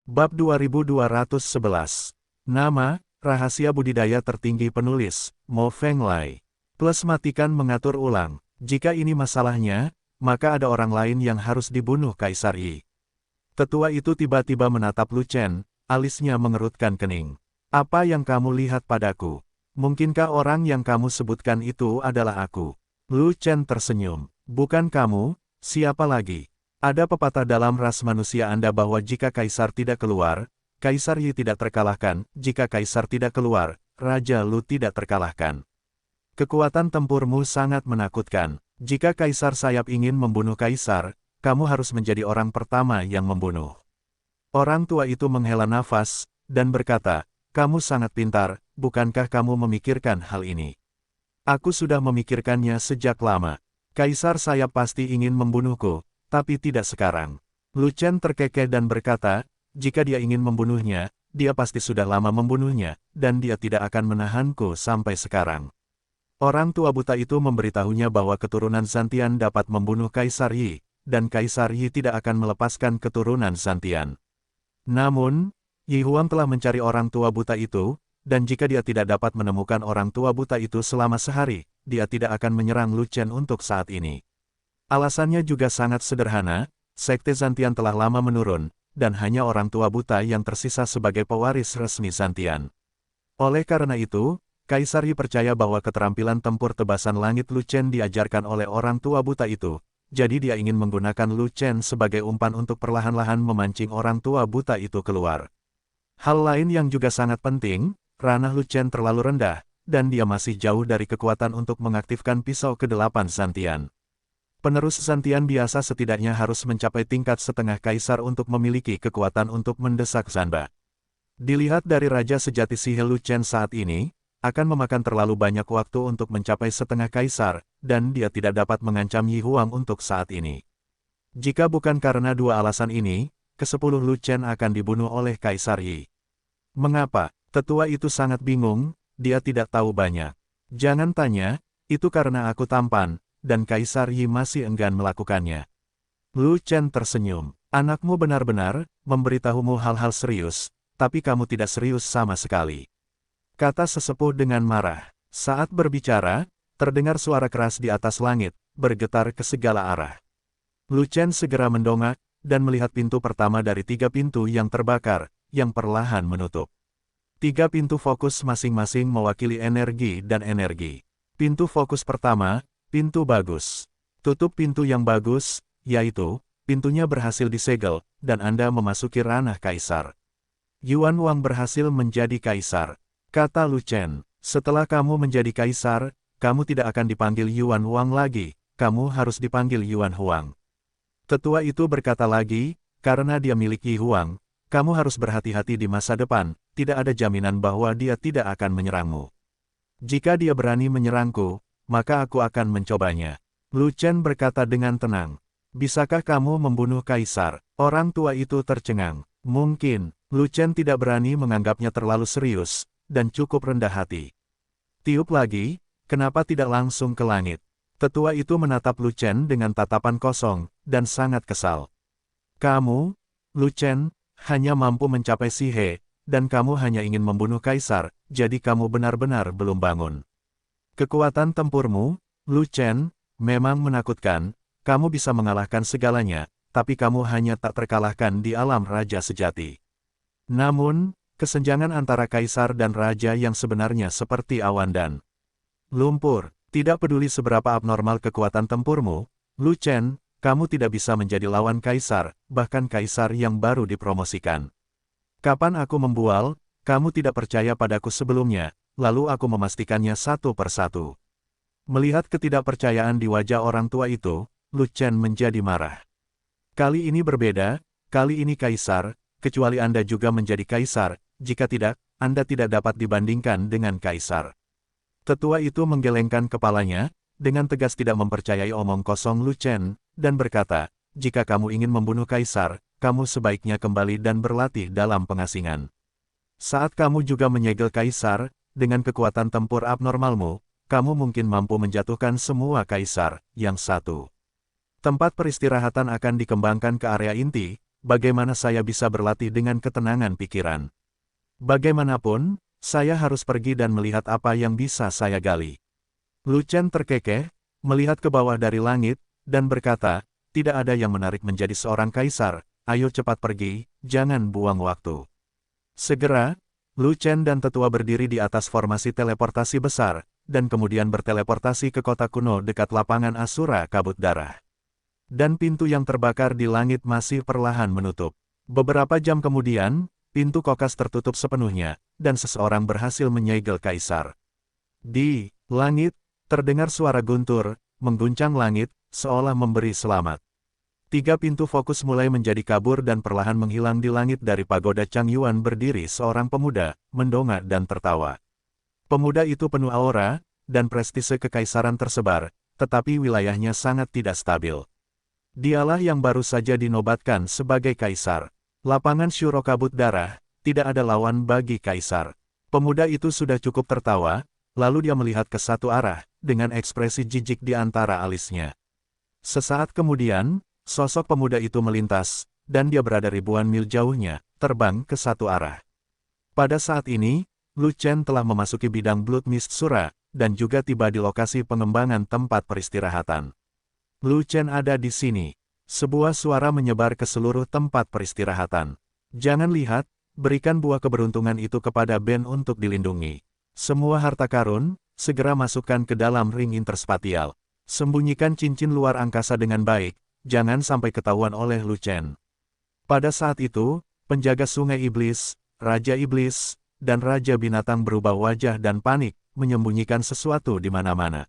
Bab 2211. Nama, rahasia budidaya tertinggi penulis, Mo Fenglai. Plus matikan mengatur ulang. Jika ini masalahnya, maka ada orang lain yang harus dibunuh Kaisar Yi. Tetua itu tiba-tiba menatap Lu Chen, alisnya mengerutkan kening. Apa yang kamu lihat padaku? Mungkinkah orang yang kamu sebutkan itu adalah aku? Lu Chen tersenyum. Bukan kamu, siapa lagi? Ada pepatah dalam ras manusia Anda bahwa jika Kaisar tidak keluar, Kaisar Yi tidak terkalahkan, jika Kaisar tidak keluar, Raja Lu tidak terkalahkan. Kekuatan tempurmu sangat menakutkan. Jika Kaisar Sayap ingin membunuh Kaisar, kamu harus menjadi orang pertama yang membunuh. Orang tua itu menghela nafas, dan berkata, kamu sangat pintar, bukankah kamu memikirkan hal ini? Aku sudah memikirkannya sejak lama. Kaisar Sayap pasti ingin membunuhku, tapi tidak sekarang. Lu Chen terkekeh dan berkata, jika dia ingin membunuhnya, dia pasti sudah lama membunuhnya, dan dia tidak akan menahanku sampai sekarang. Orang tua buta itu memberitahunya bahwa keturunan Zantian dapat membunuh Kaisar Yi, dan Kaisar Yi tidak akan melepaskan keturunan Zantian. Namun, Yi Huang telah mencari orang tua buta itu, dan jika dia tidak dapat menemukan orang tua buta itu selama sehari, dia tidak akan menyerang Lu Chen untuk saat ini. Alasannya juga sangat sederhana, Sekte Zantian telah lama menurun, dan hanya orang tua buta yang tersisa sebagai pewaris resmi Zantian. Oleh karena itu, Kaisar Yi percaya bahwa keterampilan tempur tebasan langit Lu Chen diajarkan oleh orang tua buta itu, jadi dia ingin menggunakan Lu Chen sebagai umpan untuk perlahan-lahan memancing orang tua buta itu keluar. Hal lain yang juga sangat penting, ranah Lu Chen terlalu rendah, dan dia masih jauh dari kekuatan untuk mengaktifkan pisau ke-8 Zantian. Penerus Zantian biasa setidaknya harus mencapai tingkat setengah kaisar untuk memiliki kekuatan untuk mendesak Zanba. Dilihat dari Raja Sejati Sihir Lu Chen saat ini, akan memakan terlalu banyak waktu untuk mencapai setengah kaisar, dan dia tidak dapat mengancam Yi Huang untuk saat ini. Jika bukan karena dua alasan ini, ke-10 Lu Chen akan dibunuh oleh Kaisar Yi. Mengapa? Tetua itu sangat bingung, dia tidak tahu banyak. Jangan tanya, itu karena aku tampan, dan Kaisar Yi masih enggan melakukannya. Lu Chen tersenyum. Anakmu benar-benar memberitahumu hal-hal serius, tapi kamu tidak serius sama sekali. Kata sesepuh dengan marah. Saat berbicara, terdengar suara keras di atas langit, bergetar ke segala arah. Lu Chen segera mendongak, dan melihat pintu pertama dari 3 pintu yang terbakar, yang perlahan menutup. 3 pintu fokus masing-masing mewakili energi dan energi. Pintu fokus pertama, pintu bagus. Tutup pintu yang bagus, yaitu, pintunya berhasil disegel, dan Anda memasuki ranah kaisar. Yuan Wang berhasil menjadi kaisar. Kata Lu Chen, setelah kamu menjadi kaisar, kamu tidak akan dipanggil Yuan Wang lagi, kamu harus dipanggil Yuan Huang. Tetua itu berkata lagi, karena dia milik Yi Huang, kamu harus berhati-hati di masa depan, tidak ada jaminan bahwa dia tidak akan menyerangmu. Jika dia berani menyerangku, maka aku akan mencobanya. Lu Chen berkata dengan tenang. Bisakah kamu membunuh kaisar? Orang tua itu tercengang. Mungkin, Lu Chen tidak berani menganggapnya terlalu serius, dan cukup rendah hati. Tiup lagi, kenapa tidak langsung ke langit? Tetua itu menatap Lu Chen dengan tatapan kosong, dan sangat kesal. Kamu, Lu Chen, hanya mampu mencapai si He, dan kamu hanya ingin membunuh kaisar, jadi kamu benar-benar belum bangun. Kekuatan tempurmu, Lu Chen, memang menakutkan, kamu bisa mengalahkan segalanya, tapi kamu hanya tak terkalahkan di alam raja sejati. Namun, kesenjangan antara kaisar dan raja yang sebenarnya seperti awan dan lumpur. Tidak peduli seberapa abnormal kekuatan tempurmu, Lu Chen, kamu tidak bisa menjadi lawan kaisar, bahkan kaisar yang baru dipromosikan. Kapan aku membual, kamu tidak percaya padaku sebelumnya, lalu aku memastikannya satu persatu. Melihat ketidakpercayaan di wajah orang tua itu, Lu Chen menjadi marah. Kali ini berbeda, kali ini kaisar, kecuali Anda juga menjadi kaisar, jika tidak, Anda tidak dapat dibandingkan dengan kaisar. Tetua itu menggelengkan kepalanya, dengan tegas tidak mempercayai omong kosong Lu Chen, dan berkata, jika kamu ingin membunuh kaisar, kamu sebaiknya kembali dan berlatih dalam pengasingan. Saat kamu juga menyegel kaisar, dengan kekuatan tempur abnormalmu, kamu mungkin mampu menjatuhkan semua kaisar, yang satu. Tempat peristirahatan akan dikembangkan ke area inti, bagaimana saya bisa berlatih dengan ketenangan pikiran? Bagaimanapun, saya harus pergi dan melihat apa yang bisa saya gali. Lu Chen terkekeh, melihat ke bawah dari langit, dan berkata, tidak ada yang menarik menjadi seorang kaisar, ayo cepat pergi, jangan buang waktu. Segera, Lu Chen dan tetua berdiri di atas formasi teleportasi besar, dan kemudian berteleportasi ke kota kuno dekat lapangan Asura Kabut Darah. Dan pintu yang terbakar di langit masih perlahan menutup. Beberapa jam kemudian, pintu kokas tertutup sepenuhnya, dan seseorang berhasil menyegel kaisar. Di langit, terdengar suara guntur, mengguncang langit, seolah memberi selamat. 3 pintu fokus mulai menjadi kabur dan perlahan menghilang di langit. Dari pagoda Changyuan berdiri seorang pemuda, mendongak dan tertawa. Pemuda itu penuh aura, dan prestise kekaisaran tersebar, tetapi wilayahnya sangat tidak stabil. Dialah yang baru saja dinobatkan sebagai kaisar. Lapangan Shuro Kabut Darah, tidak ada lawan bagi kaisar. Pemuda itu sudah cukup tertawa, lalu dia melihat ke satu arah, dengan ekspresi jijik di antara alisnya. Sesaat kemudian, sosok pemuda itu melintas, dan dia berada ribuan mil jauhnya, terbang ke satu arah. Pada saat ini, Lu Chen telah memasuki bidang Blood Mist Sura, dan juga tiba di lokasi pengembangan tempat peristirahatan. Lu Chen ada di sini. Sebuah suara menyebar ke seluruh tempat peristirahatan. Jangan lihat, berikan buah keberuntungan itu kepada Ben untuk dilindungi. Semua harta karun, segera masukkan ke dalam ring interspatial. Sembunyikan cincin luar angkasa dengan baik, jangan sampai ketahuan oleh Lu Chen. Pada saat itu, penjaga sungai iblis, Raja Iblis, dan Raja Binatang berubah wajah dan panik, menyembunyikan sesuatu di mana-mana.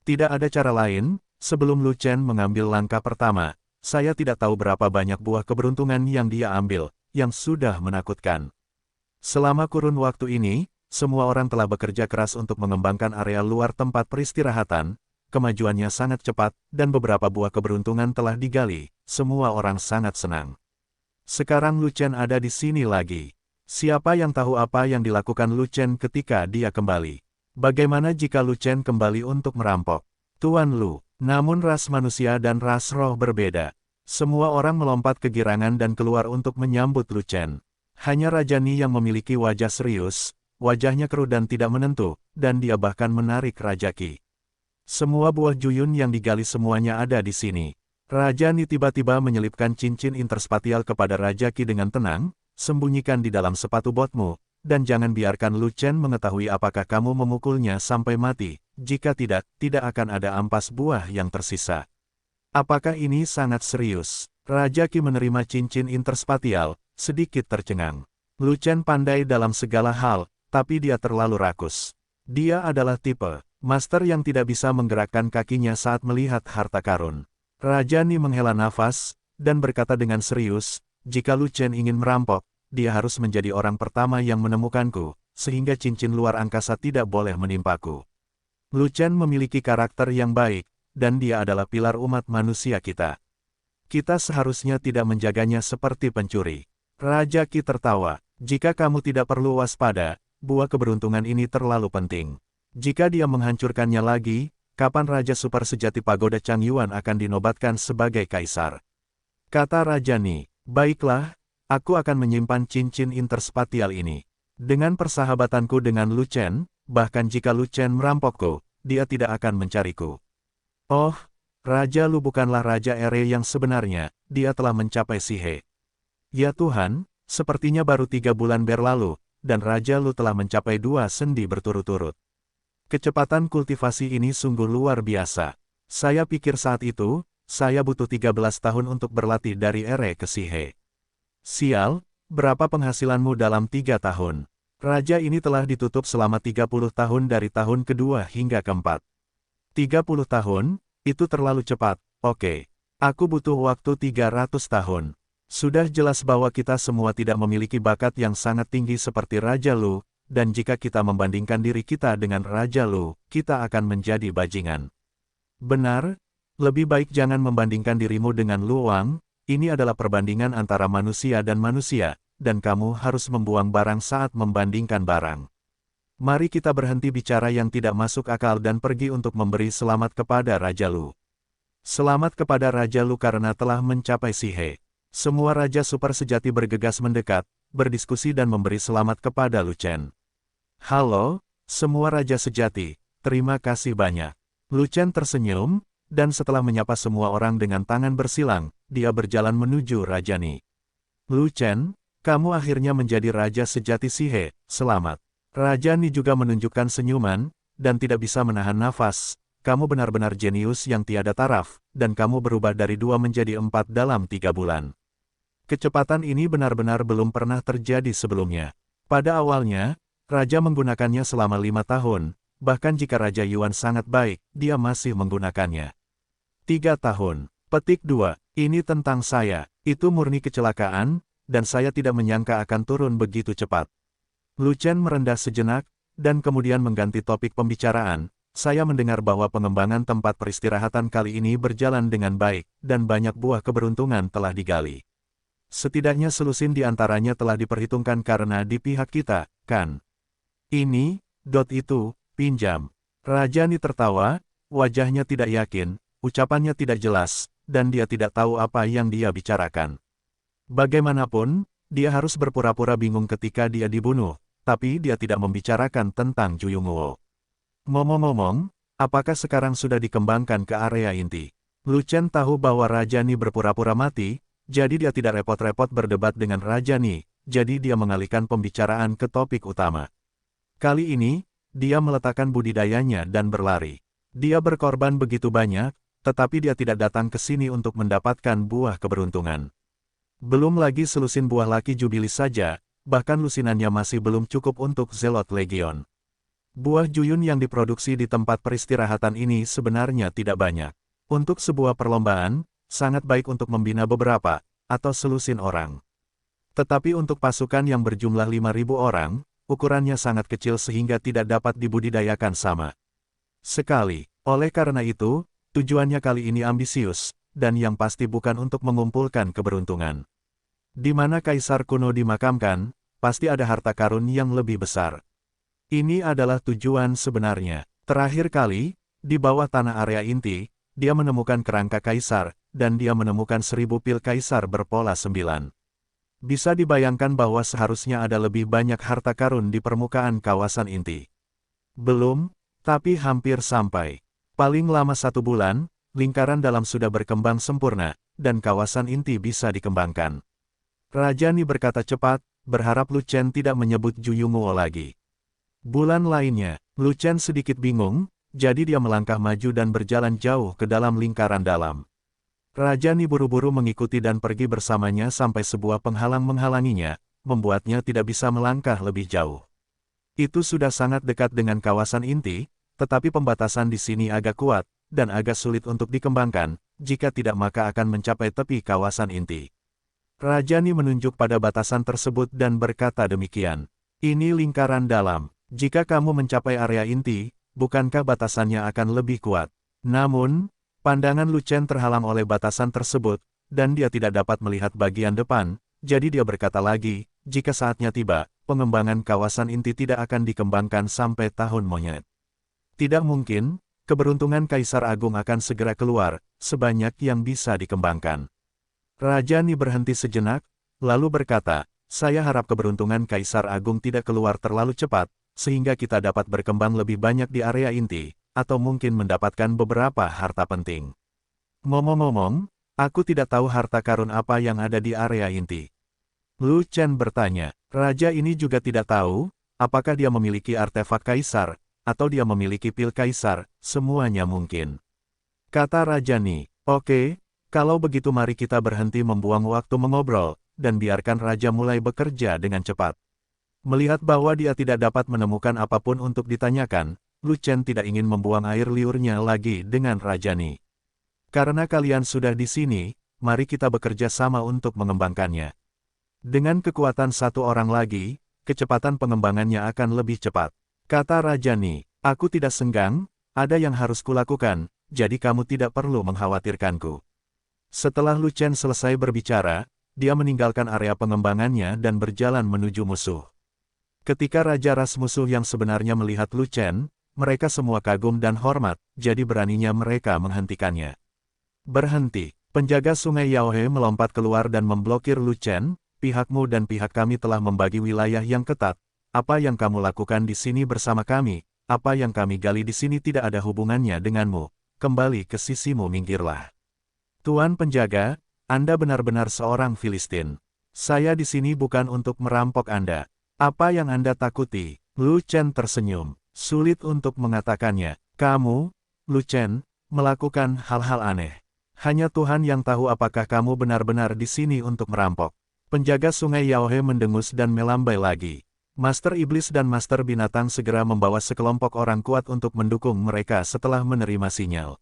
Tidak ada cara lain. Sebelum Lu Chen mengambil langkah pertama, saya tidak tahu berapa banyak buah keberuntungan yang dia ambil, yang sudah menakutkan. Selama kurun waktu ini, semua orang telah bekerja keras untuk mengembangkan area luar tempat peristirahatan, kemajuannya sangat cepat, dan beberapa buah keberuntungan telah digali, semua orang sangat senang. Sekarang Lu Chen ada di sini lagi. Siapa yang tahu apa yang dilakukan Lu Chen ketika dia kembali? Bagaimana jika Lu Chen kembali untuk merampok? Tuan Lu. Namun ras manusia dan ras roh berbeda. Semua orang melompat kegirangan dan keluar untuk menyambut Lu Chen. Hanya Raja Ni yang memiliki wajah serius, wajahnya keruh dan tidak menentu, dan dia bahkan menarik Raja Qi. Semua buah juyun yang digali semuanya ada di sini. Raja Ni tiba-tiba menyelipkan cincin interspatial kepada Raja Qi dengan tenang, sembunyikan di dalam sepatu botmu, dan jangan biarkan Lu Chen mengetahui apakah kamu memukulnya sampai mati. Jika tidak, tidak akan ada ampas buah yang tersisa. Apakah ini sangat serius? Raja Qi menerima cincin interspatial, sedikit tercengang. Lu Chen pandai dalam segala hal, tapi dia terlalu rakus. Dia adalah tipe master yang tidak bisa menggerakkan kakinya saat melihat harta karun. Raja Ni menghela nafas, dan berkata dengan serius, jika Lu Chen ingin merampok, dia harus menjadi orang pertama yang menemukanku, sehingga cincin luar angkasa tidak boleh menimpaku. Lu Chen memiliki karakter yang baik, dan dia adalah pilar umat manusia kita. Kita seharusnya tidak menjaganya seperti pencuri. Raja Qi tertawa, jika kamu tidak perlu waspada, buah keberuntungan ini terlalu penting. Jika dia menghancurkannya lagi, kapan Raja Super Sejati Pagoda Changyuan akan dinobatkan sebagai kaisar? Kata Raja Ni, baiklah, aku akan menyimpan cincin interspatial ini. Dengan persahabatanku dengan Lu Chen, bahkan jika Lu Chen merampokku, dia tidak akan mencariku. Oh, Raja Lu bukanlah Raja Ere yang sebenarnya, dia telah mencapai Sihe. Ya Tuhan, sepertinya baru 3 bulan berlalu, dan Raja Lu telah mencapai 2 sendi berturut-turut. Kecepatan kultivasi ini sungguh luar biasa. Saya pikir saat itu, saya butuh 13 tahun untuk berlatih dari Ere ke Sihe. Sial, berapa penghasilanmu dalam 3 tahun? Raja ini telah ditutup selama 30 tahun dari tahun kedua hingga keempat. 30 tahun, itu terlalu cepat, oke. Aku butuh waktu 300 tahun. Sudah jelas bahwa kita semua tidak memiliki bakat yang sangat tinggi seperti Raja Lu, dan jika kita membandingkan diri kita dengan Raja Lu, kita akan menjadi bajingan. Benar, lebih baik jangan membandingkan dirimu dengan Lu Wang, ini adalah perbandingan antara manusia dan manusia. Dan kamu harus membuang barang saat membandingkan barang. Mari kita berhenti bicara yang tidak masuk akal dan pergi untuk memberi selamat kepada Raja Lu. Selamat kepada Raja Lu karena telah mencapai Sihe. Semua Raja Super sejati bergegas mendekat, berdiskusi dan memberi selamat kepada Lu Chen. Halo, semua Raja Sejati, terima kasih banyak. Lu Chen tersenyum, dan setelah menyapa semua orang dengan tangan bersilang, dia berjalan menuju Raja Ni. Lu Chen, kamu akhirnya menjadi Raja Sejati Sihe, selamat. Raja Ni juga menunjukkan senyuman, dan tidak bisa menahan nafas. Kamu benar-benar jenius yang tiada taraf, dan kamu berubah dari 2 menjadi 4 dalam 3 bulan. Kecepatan ini benar-benar belum pernah terjadi sebelumnya. Pada awalnya, Raja menggunakannya selama 5 tahun, bahkan jika Raja Yuan sangat baik, dia masih menggunakannya. 3 tahun. Petik 2. Ini tentang saya, itu murni kecelakaan, dan saya tidak menyangka akan turun begitu cepat. Lu Chen merendah sejenak, dan kemudian mengganti topik pembicaraan. Saya mendengar bahwa pengembangan tempat peristirahatan kali ini berjalan dengan baik, dan banyak buah keberuntungan telah digali. Setidaknya selusin di antaranya telah diperhitungkan karena di pihak kita, kan? Ini, itu, pinjam. Raja Ni tertawa, wajahnya tidak yakin, ucapannya tidak jelas, dan dia tidak tahu apa yang dia bicarakan. Bagaimanapun, dia harus berpura-pura bingung ketika dia dibunuh, tapi dia tidak membicarakan tentang Juyunguo. Ngomong-ngomong, apakah sekarang sudah dikembangkan ke area inti? Lu Chen tahu bahwa Raja Ni berpura-pura mati, jadi dia tidak repot-repot berdebat dengan Raja Ni, jadi dia mengalihkan pembicaraan ke topik utama. Kali ini, dia meletakkan budidayanya dan berlari. Dia berkorban begitu banyak, tetapi dia tidak datang ke sini untuk mendapatkan buah keberuntungan. Belum lagi selusin buah laki jubilis saja, bahkan lusinannya masih belum cukup untuk Zelot Legion. Buah Juyun yang diproduksi di tempat peristirahatan ini sebenarnya tidak banyak. Untuk sebuah perlombaan, sangat baik untuk membina beberapa, atau selusin orang. Tetapi untuk pasukan yang berjumlah 5.000 orang, ukurannya sangat kecil sehingga tidak dapat dibudidayakan sama sekali. Oleh karena itu, tujuannya kali ini ambisius, dan yang pasti bukan untuk mengumpulkan keberuntungan. Di mana kaisar kuno dimakamkan, pasti ada harta karun yang lebih besar. Ini adalah tujuan sebenarnya. Terakhir kali, di bawah tanah area inti, dia menemukan kerangka kaisar, dan dia menemukan 1000 pil kaisar berpola 9. Bisa dibayangkan bahwa seharusnya ada lebih banyak harta karun di permukaan kawasan inti. Belum, tapi hampir sampai. Paling lama 1 bulan, lingkaran dalam sudah berkembang sempurna, dan kawasan inti bisa dikembangkan. Raja Ni berkata cepat, berharap Lu Chen tidak menyebut Juyunguo lagi. Bulan lainnya, Lu Chen sedikit bingung, jadi dia melangkah maju dan berjalan jauh ke dalam lingkaran dalam. Raja Ni buru-buru mengikuti dan pergi bersamanya sampai sebuah penghalang menghalanginya, membuatnya tidak bisa melangkah lebih jauh. Itu sudah sangat dekat dengan kawasan inti, tetapi pembatasan di sini agak kuat, dan agak sulit untuk dikembangkan, jika tidak maka akan mencapai tepi kawasan inti. Raja Ni menunjuk pada batasan tersebut dan berkata demikian. Ini lingkaran dalam, jika kamu mencapai area inti, bukankah batasannya akan lebih kuat? Namun, pandangan Lu Chen terhalang oleh batasan tersebut, dan dia tidak dapat melihat bagian depan, jadi dia berkata lagi, jika saatnya tiba, pengembangan kawasan inti tidak akan dikembangkan sampai tahun monyet. Tidak mungkin, keberuntungan Kaisar Agung akan segera keluar, sebanyak yang bisa dikembangkan. Raja Ni berhenti sejenak, lalu berkata, saya harap keberuntungan Kaisar Agung tidak keluar terlalu cepat, sehingga kita dapat berkembang lebih banyak di area inti, atau mungkin mendapatkan beberapa harta penting. Ngomong-ngomong, aku tidak tahu harta karun apa yang ada di area inti. Lu Chen bertanya, raja ini juga tidak tahu, apakah dia memiliki artefak kaisar, atau dia memiliki pil kaisar, semuanya mungkin. Kata Raja Ni, oke, kalau begitu mari kita berhenti membuang waktu mengobrol, dan biarkan raja mulai bekerja dengan cepat. Melihat bahwa dia tidak dapat menemukan apapun untuk ditanyakan, Lu Chen tidak ingin membuang air liurnya lagi dengan Raja Ni. Karena kalian sudah di sini, mari kita bekerja sama untuk mengembangkannya. Dengan kekuatan satu orang lagi, kecepatan pengembangannya akan lebih cepat. Kata Raja Ni, aku tidak senggang, ada yang harus kulakukan, jadi kamu tidak perlu mengkhawatirkanku. Setelah Lu Chen selesai berbicara, dia meninggalkan area pengembangannya dan berjalan menuju musuh. Ketika Raja Ras musuh yang sebenarnya melihat Lu Chen, mereka semua kagum dan hormat, jadi beraninya mereka menghentikannya. Berhenti, Penjaga sungai Yaohe melompat keluar dan memblokir Lu Chen. Pihakmu dan pihak kami telah membagi wilayah yang ketat. Apa yang kamu lakukan di sini bersama kami? Apa yang kami gali di sini tidak ada hubungannya denganmu. Kembali ke sisimu, minggirlah. Tuan penjaga, Anda benar-benar seorang Filistin. Saya di sini bukan untuk merampok Anda. Apa yang Anda takuti? Lu Chen tersenyum. Sulit untuk mengatakannya. Kamu, Lu Chen, melakukan hal-hal aneh. Hanya Tuhan yang tahu apakah kamu benar-benar di sini untuk merampok. Penjaga sungai Yaohe mendengus dan melambai lagi. Master Iblis dan Master Binatang segera membawa sekelompok orang kuat untuk mendukung mereka setelah menerima sinyal.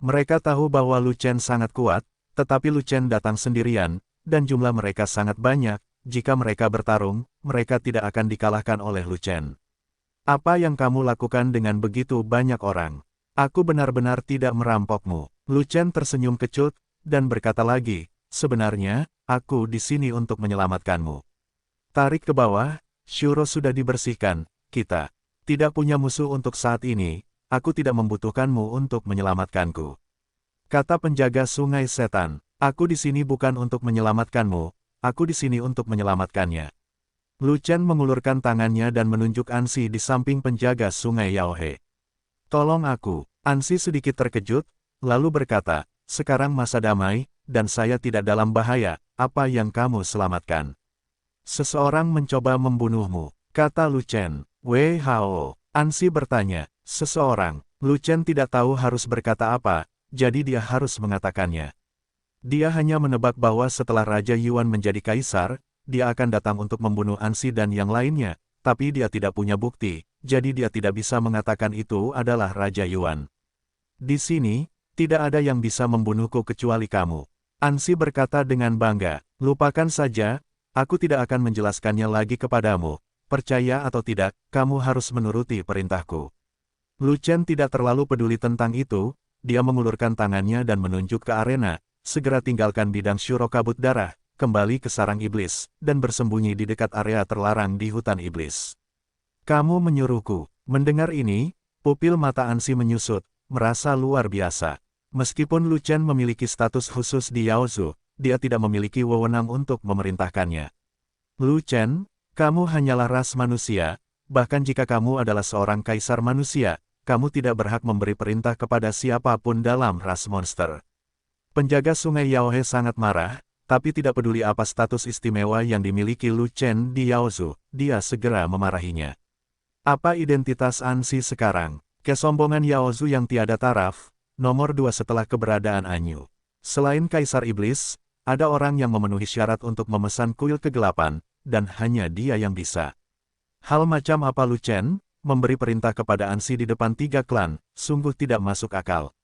Mereka tahu bahwa Lu Chen sangat kuat, tetapi Lu Chen datang sendirian, dan jumlah mereka sangat banyak. Jika mereka bertarung, mereka tidak akan dikalahkan oleh Lu Chen. Apa yang kamu lakukan dengan begitu banyak orang? Aku benar-benar tidak merampokmu. Lu Chen tersenyum kecut, dan berkata lagi, sebenarnya, aku di sini untuk menyelamatkanmu. Tarik ke bawah, Shuro sudah dibersihkan, kita tidak punya musuh untuk saat ini, aku tidak membutuhkanmu untuk menyelamatkanku. Kata penjaga sungai setan, aku di sini bukan untuk menyelamatkanmu, aku di sini untuk menyelamatkannya. Lu Chen mengulurkan tangannya dan menunjuk Ansi di samping penjaga sungai Yaohe. Tolong aku. Ansi sedikit terkejut, lalu berkata, sekarang masa damai, dan saya tidak dalam bahaya, apa yang kamu selamatkan? Seseorang mencoba membunuhmu, kata Lu Chen. Wei Hao. Ansi bertanya, seseorang. Lu Chen tidak tahu harus berkata apa, jadi dia harus mengatakannya. Dia hanya menebak bahwa setelah Raja Yuan menjadi kaisar, dia akan datang untuk membunuh Ansi dan yang lainnya, tapi dia tidak punya bukti, jadi dia tidak bisa mengatakan itu adalah Raja Yuan. Di sini, tidak ada yang bisa membunuhku kecuali kamu. Ansi berkata dengan bangga, lupakan saja, aku tidak akan menjelaskannya lagi kepadamu. Percaya atau tidak, kamu harus menuruti perintahku. Lu Chen tidak terlalu peduli tentang itu, dia mengulurkan tangannya dan menunjuk ke arena, segera tinggalkan bidang Shuro kabut darah, kembali ke sarang iblis, dan bersembunyi di dekat area terlarang di hutan iblis. Kamu menyuruhku. Mendengar ini, pupil mata Ansi menyusut, merasa luar biasa. Meskipun Lu Chen memiliki status khusus di Yaozu, dia tidak memiliki wewenang untuk memerintahkannya. Lu Chen, kamu hanyalah ras manusia, bahkan jika kamu adalah seorang kaisar manusia, kamu tidak berhak memberi perintah kepada siapapun dalam ras monster. Penjaga sungai Yaohe sangat marah, tapi tidak peduli apa status istimewa yang dimiliki Lu Chen di Yaozu, dia segera memarahinya. Apa identitas Ansi sekarang? Kesombongan Yaozu yang tiada taraf, nomor 2 setelah keberadaan Anyu. Selain Kaisar Iblis, ada orang yang memenuhi syarat untuk memesan kuil kegelapan, dan hanya dia yang bisa. Hal macam apa Lu Chen, memberi perintah kepada Ansi di depan 3 klan, sungguh tidak masuk akal.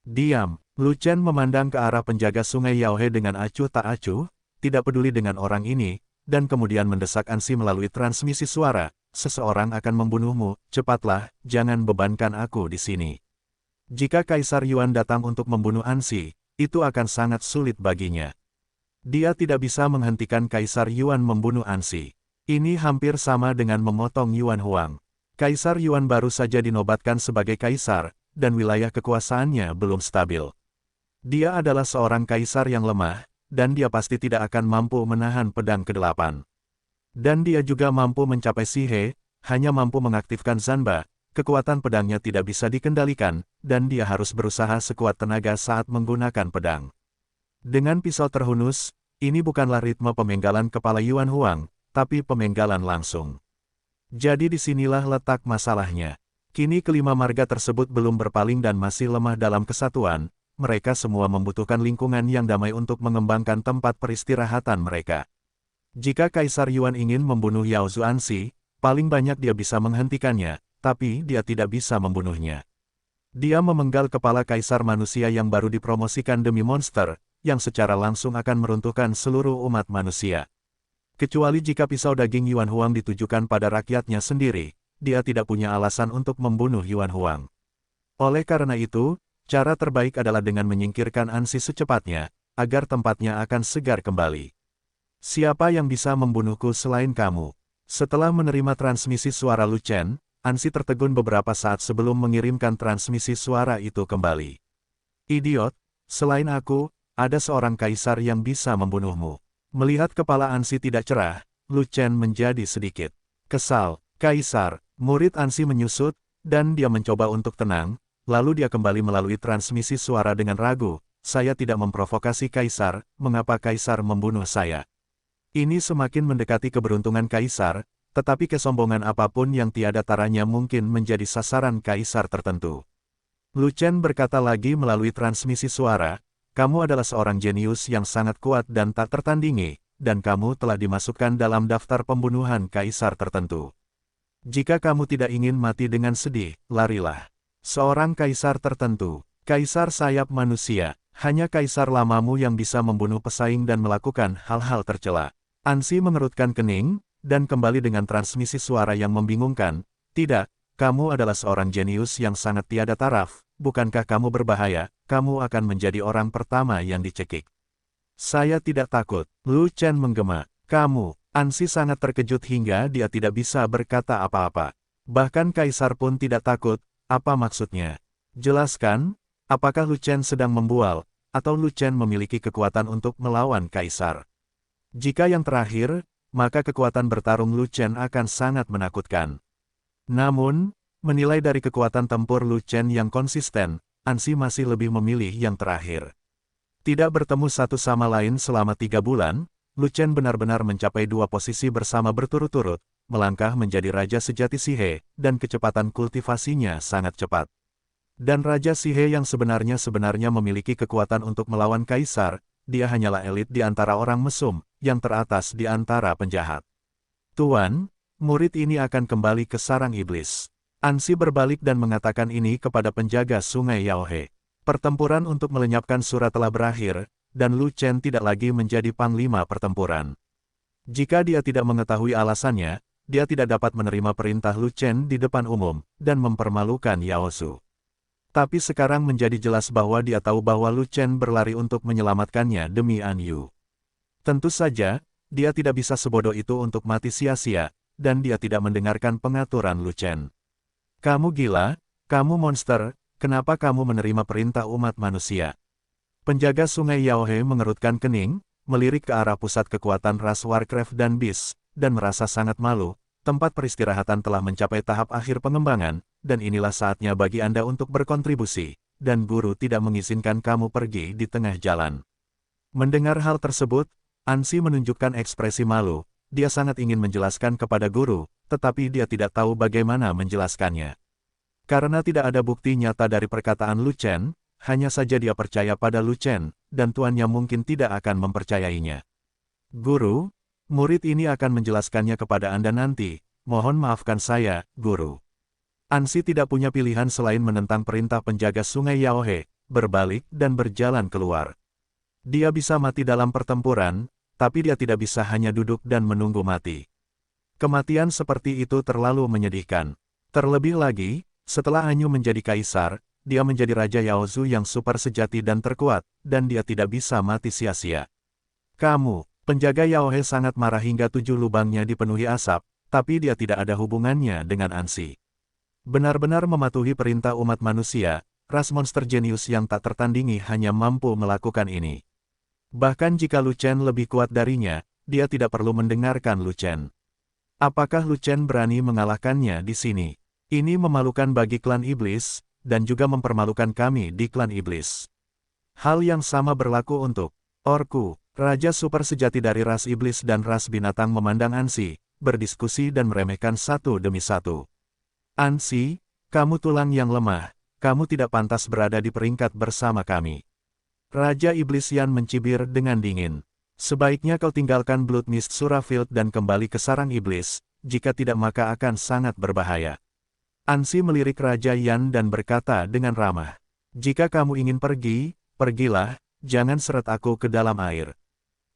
Diam, Lu Chen memandang ke arah penjaga sungai Yaohe dengan acuh tak acuh, tidak peduli dengan orang ini, dan kemudian mendesak Ansi melalui transmisi suara, seseorang akan membunuhmu, cepatlah, jangan bebankan aku di sini. Jika Kaisar Yuan datang untuk membunuh Ansi, itu akan sangat sulit baginya. Dia tidak bisa menghentikan Kaisar Yuan membunuh Ansi. Ini hampir sama dengan memotong Yuan Huang. Kaisar Yuan baru saja dinobatkan sebagai kaisar, dan wilayah kekuasaannya belum stabil. Dia adalah seorang kaisar yang lemah, dan dia pasti tidak akan mampu menahan pedang ke-8. Dan dia juga mampu mencapai Sihe, hanya mampu mengaktifkan Zanba, kekuatan pedangnya tidak bisa dikendalikan, dan dia harus berusaha sekuat tenaga saat menggunakan pedang. Dengan pisau terhunus, ini bukanlah ritme pemenggalan kepala Yuan Huang, tapi pemenggalan langsung. Jadi disinilah letak masalahnya. Kini kelima marga tersebut belum berpaling dan masih lemah dalam kesatuan, mereka semua membutuhkan lingkungan yang damai untuk mengembangkan tempat peristirahatan mereka. Jika Kaisar Yuan ingin membunuh Yao Zuanxi, paling banyak dia bisa menghentikannya, tapi dia tidak bisa membunuhnya. Dia memenggal kepala kaisar manusia yang baru dipromosikan demi monster, yang secara langsung akan meruntuhkan seluruh umat manusia. Kecuali jika pisau daging Yuan Huang ditujukan pada rakyatnya sendiri, dia tidak punya alasan untuk membunuh Yuan Huang. Oleh karena itu, cara terbaik adalah dengan menyingkirkan Ansi secepatnya, agar tempatnya akan segar kembali. Siapa yang bisa membunuhku selain kamu? Setelah menerima transmisi suara Lu Chen, Ansi tertegun beberapa saat sebelum mengirimkan transmisi suara itu kembali. Idiot, selain aku, ada seorang kaisar yang bisa membunuhmu. Melihat kepala Ansi tidak cerah, Lu Chen menjadi sedikit kesal. Kaisar, murid Ansi menyusut, dan dia mencoba untuk tenang, lalu dia kembali melalui transmisi suara dengan ragu. Saya tidak memprovokasi kaisar, mengapa kaisar membunuh saya? Ini semakin mendekati keberuntungan kaisar, tetapi kesombongan apapun yang tiada taranya mungkin menjadi sasaran kaisar tertentu. Lu Chen berkata lagi melalui transmisi suara, kamu adalah seorang jenius yang sangat kuat dan tak tertandingi, dan kamu telah dimasukkan dalam daftar pembunuhan kaisar tertentu. Jika kamu tidak ingin mati dengan sedih, larilah. Seorang kaisar tertentu, kaisar sayap manusia, hanya kaisar lamamu yang bisa membunuh pesaing dan melakukan hal-hal tercela. Ansi mengerutkan kening, dan kembali dengan transmisi suara yang membingungkan, tidak, kamu adalah seorang jenius yang sangat tiada taraf, bukankah kamu berbahaya, kamu akan menjadi orang pertama yang dicekik. Saya tidak takut, Lu Chen menggema, kamu, Ansi sangat terkejut hingga dia tidak bisa berkata apa-apa. Bahkan kaisar pun tidak takut, apa maksudnya? Jelaskan, apakah Lu Chen sedang membual, atau Lu Chen memiliki kekuatan untuk melawan kaisar? Jika yang terakhir, maka kekuatan bertarung Lu Chen akan sangat menakutkan. Namun, menilai dari kekuatan tempur Lu Chen yang konsisten, Ansi masih lebih memilih yang terakhir. Tidak bertemu satu sama lain selama 3 bulan, Lu Chen benar-benar mencapai 2 posisi bersama berturut-turut, melangkah menjadi Raja Sejati Sihe, dan kecepatan kultivasinya sangat cepat. Dan Raja Sihe yang sebenarnya memiliki kekuatan untuk melawan kaisar, dia hanyalah elit di antara orang mesum, yang teratas di antara penjahat. Tuan, murid ini akan kembali ke sarang iblis. Ansi berbalik dan mengatakan ini kepada penjaga sungai Yaohe. Pertempuran untuk melenyapkan Sura telah berakhir, dan Lu Chen tidak lagi menjadi panglima pertempuran. Jika dia tidak mengetahui alasannya, dia tidak dapat menerima perintah Lu Chen di depan umum, dan mempermalukan Yao Su. Tapi sekarang menjadi jelas bahwa dia tahu bahwa Lu Chen berlari untuk menyelamatkannya demi An Yu. Tentu saja, dia tidak bisa sebodoh itu untuk mati sia-sia, dan dia tidak mendengarkan pengaturan Lu Chen. Kamu gila, kamu monster, kenapa kamu menerima perintah umat manusia? Penjaga sungai Yaohe mengerutkan kening, melirik ke arah pusat kekuatan ras Warcraft dan Beast, dan merasa sangat malu. Tempat peristirahatan telah mencapai tahap akhir pengembangan, dan inilah saatnya bagi Anda untuk berkontribusi, dan guru tidak mengizinkan kamu pergi di tengah jalan. Mendengar hal tersebut, Ansi menunjukkan ekspresi malu, dia sangat ingin menjelaskan kepada guru, tetapi dia tidak tahu bagaimana menjelaskannya. Karena tidak ada bukti nyata dari perkataan Lu Chen, hanya saja dia percaya pada Lu Chen, dan tuannya mungkin tidak akan mempercayainya. Guru, murid ini akan menjelaskannya kepada Anda nanti, mohon maafkan saya, guru. Ansi tidak punya pilihan selain menentang perintah penjaga sungai Yaohe, berbalik dan berjalan keluar. Dia bisa mati dalam pertempuran, tapi dia tidak bisa hanya duduk dan menunggu mati. Kematian seperti itu terlalu menyedihkan. Terlebih lagi, setelah An Yu menjadi kaisar, dia menjadi Raja Yao Zu yang super sejati dan terkuat, dan dia tidak bisa mati sia-sia. Kamu, penjaga Yaohe sangat marah hingga 7 lubangnya dipenuhi asap, tapi dia tidak ada hubungannya dengan Ansi. Benar-benar mematuhi perintah umat manusia, ras monster jenius yang tak tertandingi hanya mampu melakukan ini. Bahkan jika Lu Chen lebih kuat darinya, dia tidak perlu mendengarkan Lu Chen. Apakah Lu Chen berani mengalahkannya di sini? Ini memalukan bagi klan iblis, dan juga mempermalukan kami di klan iblis. Hal yang sama berlaku untuk Orku, Raja super sejati dari ras iblis dan ras binatang memandang Ansi, berdiskusi dan meremehkan satu demi satu. Ansi, kamu tulang yang lemah, kamu tidak pantas berada di peringkat bersama kami. Raja Iblis Yan mencibir dengan dingin. Sebaiknya kau tinggalkan Blood Mist Surafield dan kembali ke sarang iblis, jika tidak maka akan sangat berbahaya. Ansi melirik Raja Yan dan berkata dengan ramah, jika kamu ingin pergi, pergilah, jangan seret aku ke dalam air.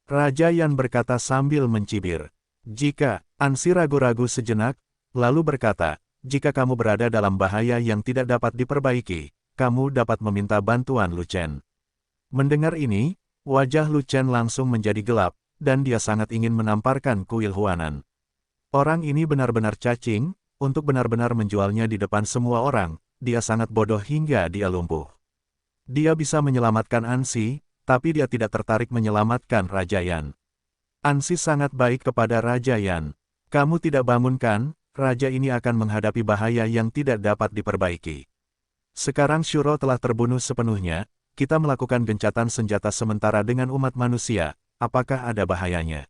Raja Yan berkata sambil mencibir. Jika, Ansi ragu-ragu sejenak, lalu berkata, jika kamu berada dalam bahaya yang tidak dapat diperbaiki, kamu dapat meminta bantuan Lu Chen. Mendengar ini, wajah Lu Chen langsung menjadi gelap, dan dia sangat ingin menamparkan kuil Huanan. Orang ini benar-benar cacing, untuk benar-benar menjualnya di depan semua orang, dia sangat bodoh hingga dia lumpuh. Dia bisa menyelamatkan Ansi, tapi dia tidak tertarik menyelamatkan Raja Yan. Ansi sangat baik kepada Raja Yan. Kamu tidak bangunkan, raja ini akan menghadapi bahaya yang tidak dapat diperbaiki. Sekarang Shuro telah terbunuh sepenuhnya, kita melakukan gencatan senjata sementara dengan umat manusia, apakah ada bahayanya?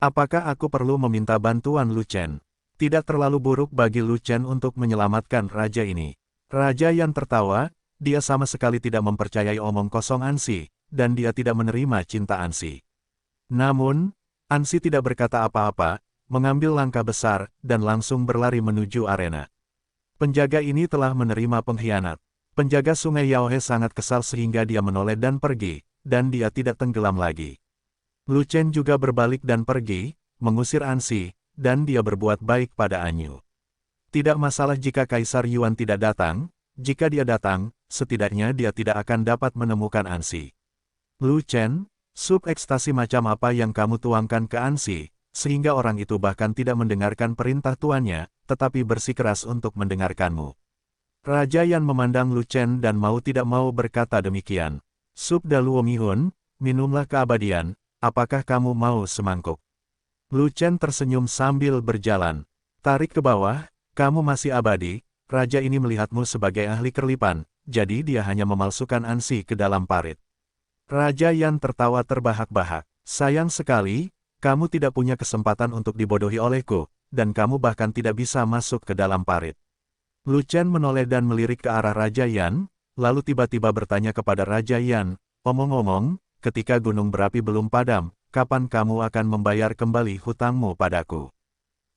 Apakah aku perlu meminta bantuan Lu Chen? Tidak terlalu buruk bagi Lu Chen untuk menyelamatkan raja ini. Raja Yan tertawa, dia sama sekali tidak mempercayai omong kosong Ansi, dan dia tidak menerima cinta Ansi. Namun, Ansi tidak berkata apa-apa, mengambil langkah besar, dan langsung berlari menuju arena. Penjaga ini telah menerima pengkhianat. Penjaga sungai Yaohe sangat kesal sehingga dia menoleh dan pergi, dan dia tidak tenggelam lagi. Lu Chen juga berbalik dan pergi, mengusir Ansi, dan dia berbuat baik pada Anyu. Tidak masalah jika Kaisar Yuan tidak datang, jika dia datang, setidaknya dia tidak akan dapat menemukan Ansi. Lu Chen, sup ekstasi macam apa yang kamu tuangkan ke Ansi, sehingga orang itu bahkan tidak mendengarkan perintah tuannya, tetapi bersikeras untuk mendengarkanmu. Raja Yan memandang Lu Chen dan mau tidak mau berkata demikian. Sup Daluo Mihun, minumlah keabadian, apakah kamu mau semangkuk? Lu Chen tersenyum sambil berjalan. Tarik ke bawah, kamu masih abadi, raja ini melihatmu sebagai ahli kerlipan, jadi dia hanya memalsukan Ansi ke dalam parit. Raja Yan tertawa terbahak-bahak. Sayang sekali, kamu tidak punya kesempatan untuk dibodohi olehku, dan kamu bahkan tidak bisa masuk ke dalam parit. Lu Chen menoleh dan melirik ke arah Raja Yan, lalu tiba-tiba bertanya kepada Raja Yan, omong-omong, ketika gunung berapi belum padam, kapan kamu akan membayar kembali hutangmu padaku?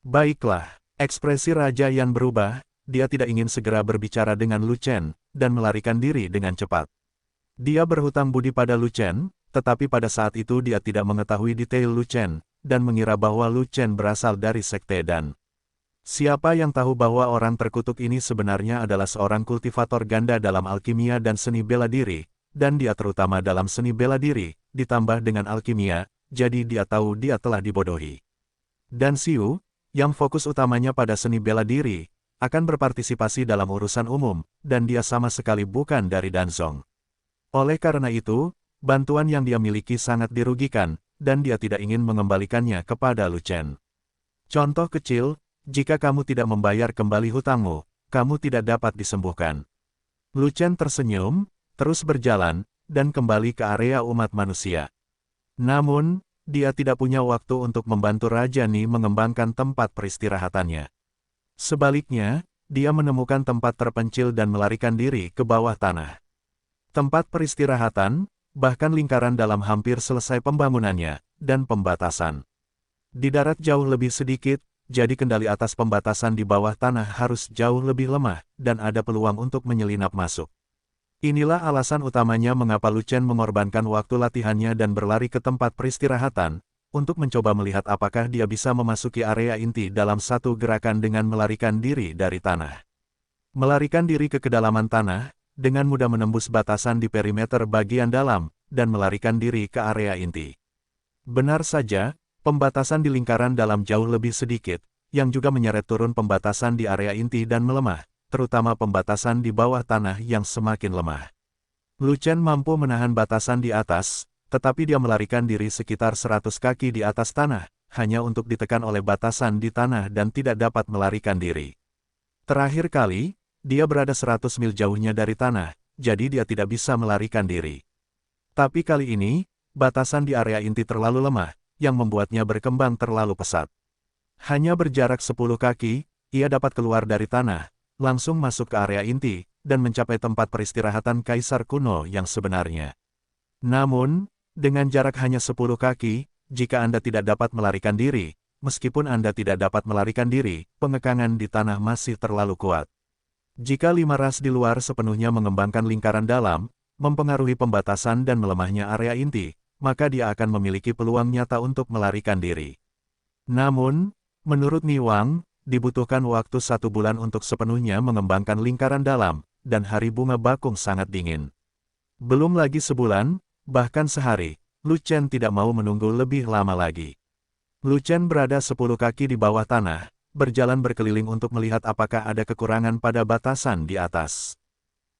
Baiklah, ekspresi Raja Yan berubah, dia tidak ingin segera berbicara dengan Lu Chen, dan melarikan diri dengan cepat. Dia berhutang budi pada Lu Chen, tetapi pada saat itu dia tidak mengetahui detail Lu Chen, dan mengira bahwa Lu Chen berasal dari sekte dan siapa yang tahu bahwa orang terkutuk ini sebenarnya adalah seorang kultivator ganda dalam alkimia dan seni bela diri, dan dia terutama dalam seni bela diri, ditambah dengan alkimia, jadi dia tahu dia telah dibodohi. Dan Xiu, yang fokus utamanya pada seni bela diri, akan berpartisipasi dalam urusan umum, dan dia sama sekali bukan dari Danzong. Oleh karena itu, bantuan yang dia miliki sangat dirugikan, dan dia tidak ingin mengembalikannya kepada Lu Chen. Contoh kecil, jika kamu tidak membayar kembali hutangmu, kamu tidak dapat disembuhkan. Lu Chen tersenyum, terus berjalan, dan kembali ke area umat manusia. Namun, dia tidak punya waktu untuk membantu Raja Ni mengembangkan tempat peristirahatannya. Sebaliknya, dia menemukan tempat terpencil dan melarikan diri ke bawah tanah. Tempat peristirahatan, bahkan lingkaran dalam hampir selesai pembangunannya, dan pembatasan. Di darat jauh lebih sedikit, jadi kendali atas pembatasan di bawah tanah harus jauh lebih lemah, dan ada peluang untuk menyelinap masuk. Inilah alasan utamanya mengapa Lu Chen mengorbankan waktu latihannya dan berlari ke tempat peristirahatan, untuk mencoba melihat apakah dia bisa memasuki area inti dalam satu gerakan dengan melarikan diri dari tanah. Melarikan diri ke kedalaman tanah, dengan mudah menembus batasan di perimeter bagian dalam, dan melarikan diri ke area inti. Benar saja, pembatasan di lingkaran dalam jauh lebih sedikit, yang juga menyeret turun pembatasan di area inti dan melemah, terutama pembatasan di bawah tanah yang semakin lemah. Lu Chen mampu menahan batasan di atas, tetapi dia melarikan diri sekitar 100 kaki di atas tanah, hanya untuk ditekan oleh batasan di tanah dan tidak dapat melarikan diri. Terakhir kali, dia berada 100 mil jauhnya dari tanah, jadi dia tidak bisa melarikan diri. Tapi kali ini, batasan di area inti terlalu lemah, yang membuatnya berkembang terlalu pesat. Hanya berjarak 10 kaki, ia dapat keluar dari tanah, langsung masuk ke area inti, dan mencapai tempat peristirahatan Kaisar kuno yang sebenarnya. Namun, dengan jarak hanya 10 kaki, jika Anda tidak dapat melarikan diri, meskipun Anda tidak dapat melarikan diri, pengekangan di tanah masih terlalu kuat. Jika 5 ras di luar sepenuhnya mengembangkan lingkaran dalam, mempengaruhi pembatasan dan melemahnya area inti, maka dia akan memiliki peluang nyata untuk melarikan diri. Namun, menurut Ni Wang, dibutuhkan waktu 1 bulan untuk sepenuhnya mengembangkan lingkaran dalam, dan hari bunga bakung sangat dingin. Belum lagi sebulan, bahkan sehari, Lu Chen tidak mau menunggu lebih lama lagi. Lu Chen berada 10 kaki di bawah tanah, berjalan berkeliling untuk melihat apakah ada kekurangan pada batasan di atas.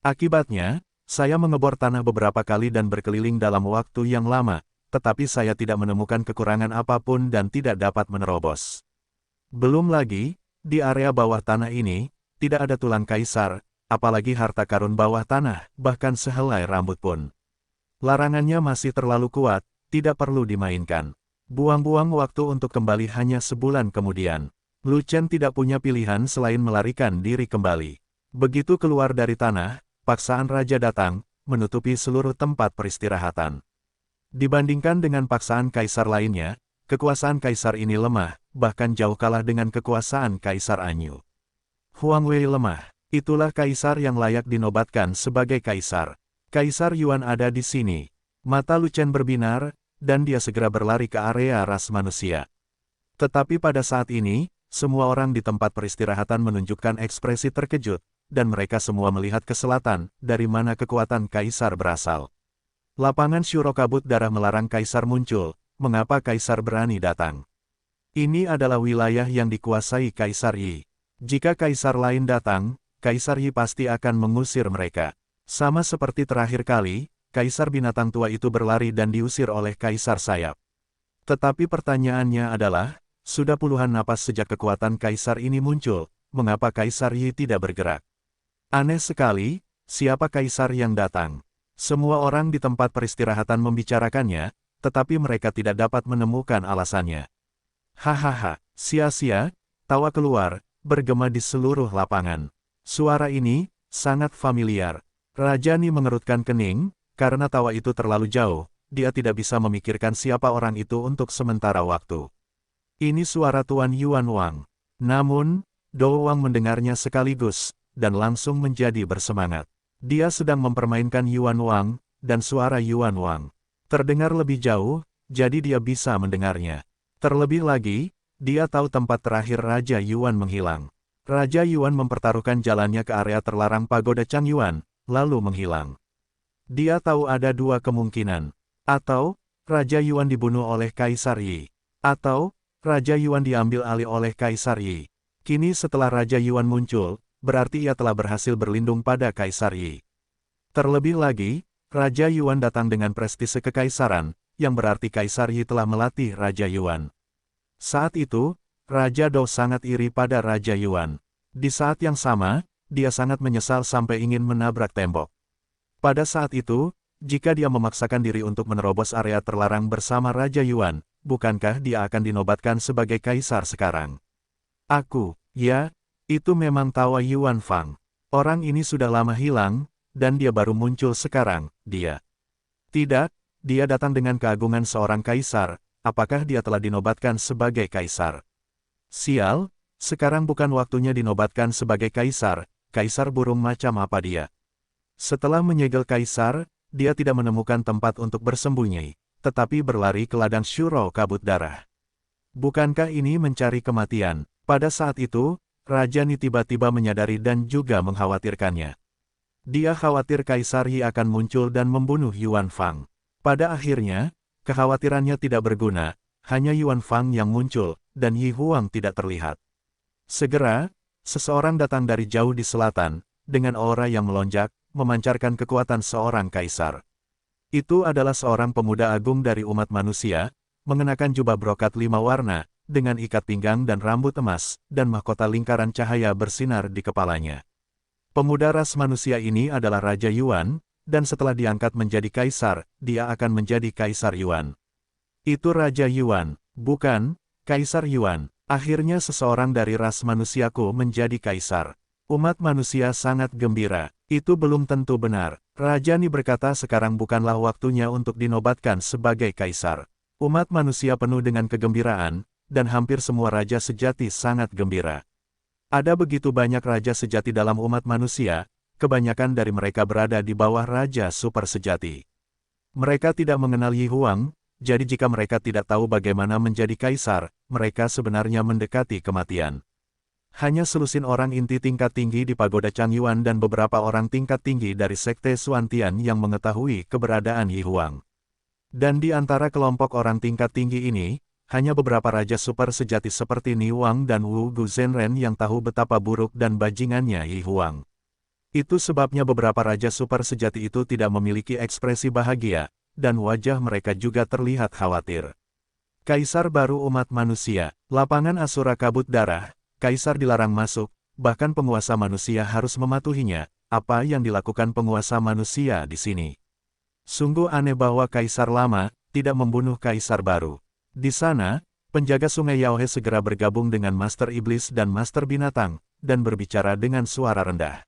Akibatnya, Saya mengebor tanah beberapa kali dan berkeliling dalam waktu yang lama, tetapi saya tidak menemukan kekurangan apapun dan tidak dapat menerobos. Belum lagi, di area bawah tanah ini, tidak ada tulang kaisar, apalagi harta karun bawah tanah, bahkan sehelai rambut pun. Larangannya masih terlalu kuat, tidak perlu dimainkan. Buang-buang waktu untuk kembali hanya sebulan kemudian. Lu Chen tidak punya pilihan selain melarikan diri kembali. Begitu keluar dari tanah, paksaan raja datang, menutupi seluruh tempat peristirahatan. Dibandingkan dengan paksaan kaisar lainnya, kekuasaan kaisar ini lemah, bahkan jauh kalah dengan kekuasaan kaisar Anyu. Huang Wei lemah, itulah kaisar yang layak dinobatkan sebagai kaisar. Kaisar Yuan ada di sini. Mata Lu Chen berbinar, dan dia segera berlari ke area ras manusia. Tetapi pada saat ini, semua orang di tempat peristirahatan menunjukkan ekspresi terkejut, dan mereka semua melihat ke selatan, dari mana kekuatan kaisar berasal. Lapangan Shuro kabut darah melarang kaisar muncul, mengapa kaisar berani datang? Ini adalah wilayah yang dikuasai kaisar Yi. Jika kaisar lain datang, kaisar Yi pasti akan mengusir mereka. Sama seperti terakhir kali, kaisar binatang tua itu berlari dan diusir oleh kaisar sayap. Tetapi pertanyaannya adalah, sudah puluhan napas sejak kekuatan kaisar ini muncul, mengapa kaisar Yi tidak bergerak? Aneh sekali, siapa kaisar yang datang? Semua orang di tempat peristirahatan membicarakannya, tetapi mereka tidak dapat menemukan alasannya. Hahaha, sia-sia, tawa keluar, bergema di seluruh lapangan. Suara ini, sangat familiar. Raja Ni mengerutkan kening, karena tawa itu terlalu jauh, dia tidak bisa memikirkan siapa orang itu untuk sementara waktu. Ini suara Tuan Yuan Wang. Namun, Do Wang mendengarnya sekaligus, dan langsung menjadi bersemangat. Dia sedang mempermainkan Yuan Wang, dan suara Yuan Wang terdengar lebih jauh, jadi dia bisa mendengarnya. Terlebih lagi, dia tahu tempat terakhir Raja Yuan menghilang. Raja Yuan mempertaruhkan jalannya ke area terlarang pagoda Chang Yuan, lalu menghilang. Dia tahu ada dua kemungkinan. Atau, Raja Yuan dibunuh oleh Kaisar Yi. Atau, Raja Yuan diambil alih oleh Kaisar Yi. Kini setelah Raja Yuan muncul, berarti ia telah berhasil berlindung pada Kaisar Yi. Terlebih lagi, Raja Yuan datang dengan prestise kekaisaran, yang berarti Kaisar Yi telah melatih Raja Yuan. Saat itu, Raja Dou sangat iri pada Raja Yuan. Di saat yang sama, dia sangat menyesal sampai ingin menabrak tembok. Pada saat itu, jika dia memaksakan diri untuk menerobos area terlarang bersama Raja Yuan, bukankah dia akan dinobatkan sebagai kaisar sekarang? Ya, itu memang tawa Yuan Fang. Orang ini sudah lama hilang, dan dia baru muncul sekarang, dia. Tidak, dia datang dengan keagungan seorang kaisar, apakah dia telah dinobatkan sebagai kaisar? Sial, sekarang bukan waktunya dinobatkan sebagai kaisar, kaisar burung macam apa dia? Setelah menyegel kaisar, dia tidak menemukan tempat untuk bersembunyi, tetapi berlari ke ladang Shuro kabut darah. Bukankah ini mencari kematian? Pada saat itu, Raja Ni tiba-tiba menyadari dan juga mengkhawatirkannya. Dia khawatir Kaisar Yi akan muncul dan membunuh Yuan Fang. Pada akhirnya, kekhawatirannya tidak berguna, hanya Yuan Fang yang muncul, dan Yi Huang tidak terlihat. Segera, seseorang datang dari jauh di selatan, dengan aura yang melonjak, memancarkan kekuatan seorang kaisar. Itu adalah seorang pemuda agung dari umat manusia, mengenakan jubah brokat 5 warna, dengan ikat pinggang dan rambut emas, dan mahkota lingkaran cahaya bersinar di kepalanya. Pemuda ras manusia ini adalah Raja Yuan, dan setelah diangkat menjadi kaisar, dia akan menjadi Kaisar Yuan. Itu Raja Yuan, bukan Kaisar Yuan. Akhirnya seseorang dari ras manusiaku menjadi kaisar. Umat manusia sangat gembira. Itu belum tentu benar. Raja Ni berkata sekarang bukanlah waktunya untuk dinobatkan sebagai kaisar. Umat manusia penuh dengan kegembiraan, dan hampir semua raja sejati sangat gembira. Ada begitu banyak raja sejati dalam umat manusia, kebanyakan dari mereka berada di bawah raja super sejati. Mereka tidak mengenal Yi Huang, jadi jika mereka tidak tahu bagaimana menjadi kaisar, mereka sebenarnya mendekati kematian. Hanya selusin orang inti tingkat tinggi di pagoda Chang Yuan dan beberapa orang tingkat tinggi dari sekte Xuantian yang mengetahui keberadaan Yi Huang. Dan di antara kelompok orang tingkat tinggi ini, hanya beberapa raja super sejati seperti Ni Wang dan Wu Guzhenren yang tahu betapa buruk dan bajingannya Yi Huang. Itu sebabnya beberapa raja super sejati itu tidak memiliki ekspresi bahagia, dan wajah mereka juga terlihat khawatir. Kaisar baru umat manusia, lapangan Asura kabut darah, Kaisar dilarang masuk, bahkan penguasa manusia harus mematuhinya. Apa yang dilakukan penguasa manusia di sini? Sungguh aneh bahwa Kaisar lama tidak membunuh Kaisar baru. Di sana, penjaga sungai Yaohe segera bergabung dengan Master Iblis dan Master Binatang, dan berbicara dengan suara rendah.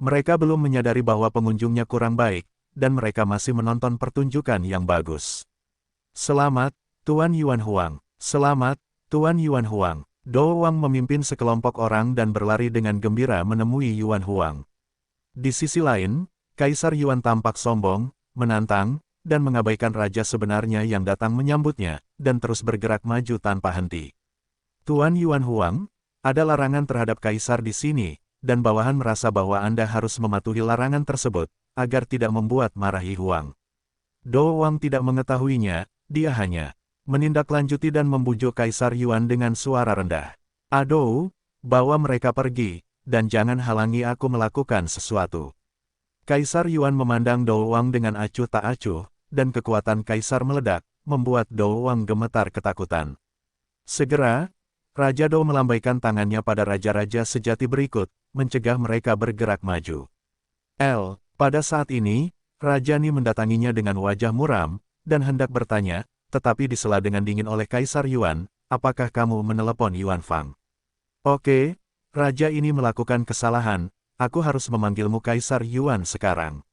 Mereka belum menyadari bahwa pengunjungnya kurang baik, dan mereka masih menonton pertunjukan yang bagus. Selamat, Tuan Yuan Huang. Selamat, Tuan Yuan Huang. Do Wang memimpin sekelompok orang dan berlari dengan gembira menemui Yuan Huang. Di sisi lain, Kaisar Yuan tampak sombong, menantang, dan mengabaikan raja sebenarnya yang datang menyambutnya, dan terus bergerak maju tanpa henti. Tuan Yuan Huang, ada larangan terhadap Kaisar di sini, dan bawahan merasa bahwa Anda harus mematuhi larangan tersebut, agar tidak membuat marahi Huang. Do Wang tidak mengetahuinya, dia hanya menindaklanjuti dan membujuk Kaisar Yuan dengan suara rendah. Aduh, bawa mereka pergi, dan jangan halangi aku melakukan sesuatu. Kaisar Yuan memandang Do Wang dengan acuh tak acuh, dan kekuatan Kaisar meledak, membuat Do Wang gemetar ketakutan. Segera, Raja Do melambaikan tangannya pada raja-raja sejati berikut, mencegah mereka bergerak maju. Pada saat ini, Raja Ni mendatanginya dengan wajah muram, dan hendak bertanya, tetapi disela dengan dingin oleh Kaisar Yuan, apakah kamu menelepon Yuan Fang? Oke, raja ini melakukan kesalahan, aku harus memanggilmu Kaisar Yuan sekarang.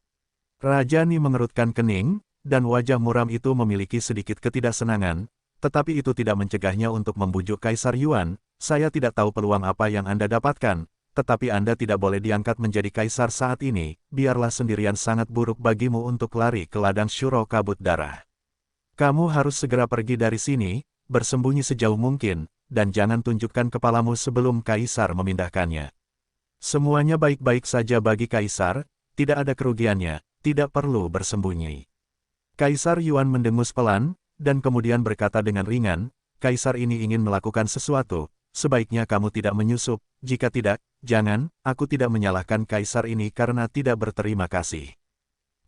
Raja Ni mengerutkan kening, dan wajah muram itu memiliki sedikit ketidaksenangan, tetapi itu tidak mencegahnya untuk membujuk Kaisar Yuan. Saya tidak tahu peluang apa yang Anda dapatkan, tetapi Anda tidak boleh diangkat menjadi Kaisar saat ini, biarlah sendirian sangat buruk bagimu untuk lari ke ladang Shuro kabut darah. Kamu harus segera pergi dari sini, bersembunyi sejauh mungkin, dan jangan tunjukkan kepalamu sebelum Kaisar memindahkannya. Semuanya baik-baik saja bagi Kaisar, tidak ada kerugiannya, tidak perlu bersembunyi. Kaisar Yuan mendengus pelan, dan kemudian berkata dengan ringan, Kaisar ini ingin melakukan sesuatu, sebaiknya kamu tidak menyusup, jika tidak, jangan, aku tidak menyalahkan Kaisar ini karena tidak berterima kasih.